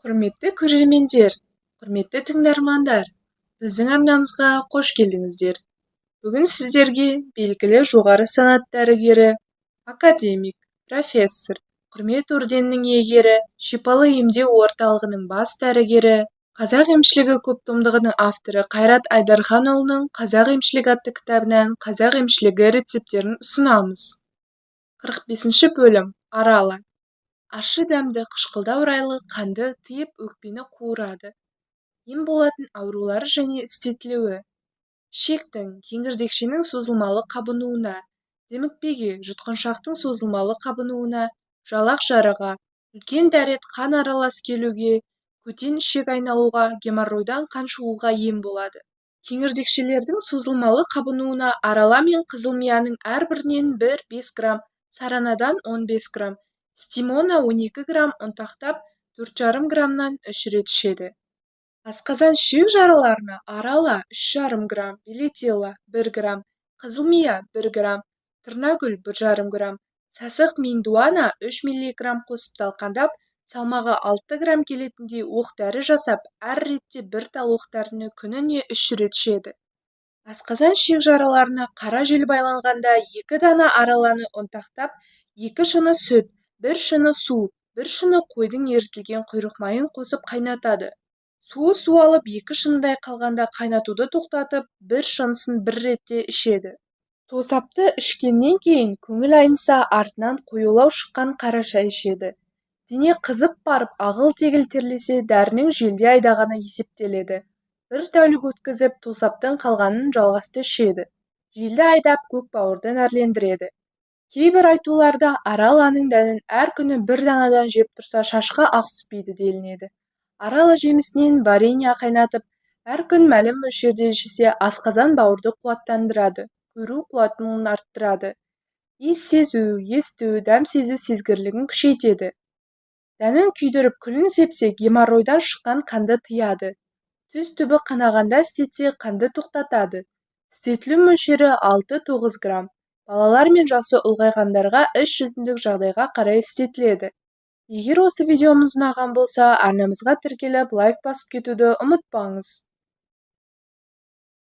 Құрметті көрермендер, құрметті тыңдармандар, біздің арнамызға қош келдіңіздер. Бүгін сіздерге белгілі жоғары санат дәрігері, академик, профессор, құрмет орденінің иегері, шипалы емдеу орталығының бас дәрігері, қазақ емшілігі көптомдығының авторы Қайрат Айдарханұлының «Қазақ емшілігі» атты кітабынан қазақ емшілігі рецепттерін ұсынамыз. 45-ші бөлім. Арала. Ащы дәмді қышқылдау райлы қанды тыйып өкпені қуырады. Ем болатын аурулары және істетілуі. Ішектің, кеңірдекшенің созылмалы қабынуына, демікпеге, жұтқыншақтың созылмалы қабынуына, жалақ жараға, үлкен дәрет қан аралас келуге, көтен ішек айналуға, геморройдан қан шығуға ем болады. Кеңірдекшелердің созылмалы қабынуына арала мен қызылмияның әрбірінен 1-5 грамм, саранадан 15 грамм, стимона 12 грамм ұнтақтап 4,5 граммнан 3 рет ішеді. Асқазан ішек жараларына арала 3,5 грамм, белетела 1 грамм, қызылмия 1 грамм, тырнагүл 1,5 грамм, сасық миндуана 3 миллиграмм қосып талқандап, салмағы 6 грамм келетіндей оқ-дәрі жасап, әр ретте 1 тал оқ-дәріні күніне 3 рет ішеді. Асқазан ішек жараларына қара жел байланғанда 2 дана араланы ұнтақтап, 2 шыны сүт, 1 шыны су, 1 шыны қойдың ерітілген құйрық майын қосып қайнатады. Суы суалып 2 шыныдай қалғанда қайнатуды тоқтатып, 1 шынысын 1 ретте ішеді. Тосапты ішкеннен кейін көңіл айнса артынан қоюлау шыққан қара шай ішеді. Дене қызып барып ағыл-тегіл терлесе дәрінің желде айдағаны есептеледі. 1 тәулік өткізіп тосаптың қалғанын жалғасты ішеді. Желді айдап көк бауырды нәрлендіреді. Кейбір айтуларда араланың дәнін әр күні 1 данадан жеп тұрса шашқа ақ түспейді делінеді. Арала жемісінен варенье қайнатып, әр күн мәлім мөлшерде жесе асқазан бауырды қуаттандырады, көру қуатын арттырады. Иіс сезу, есту, дәм сезу сезгірлігін күшейтеді. Дәнін күйдіріп күлін сепсе геморройдан шыққан қанды тыяды. Түз түбі қанағанда істетсе қанды тоқтатады. Істетілу мөлшері 6-9 грамм. Балалар мен жасы ұлғайғандарға іс жүзіндік жағдайға қарай істетіледі. Егер осы видеомыз ұнаған болса, арнамызға тіркеліп, лайк басып кетуді ұмытпаңыз.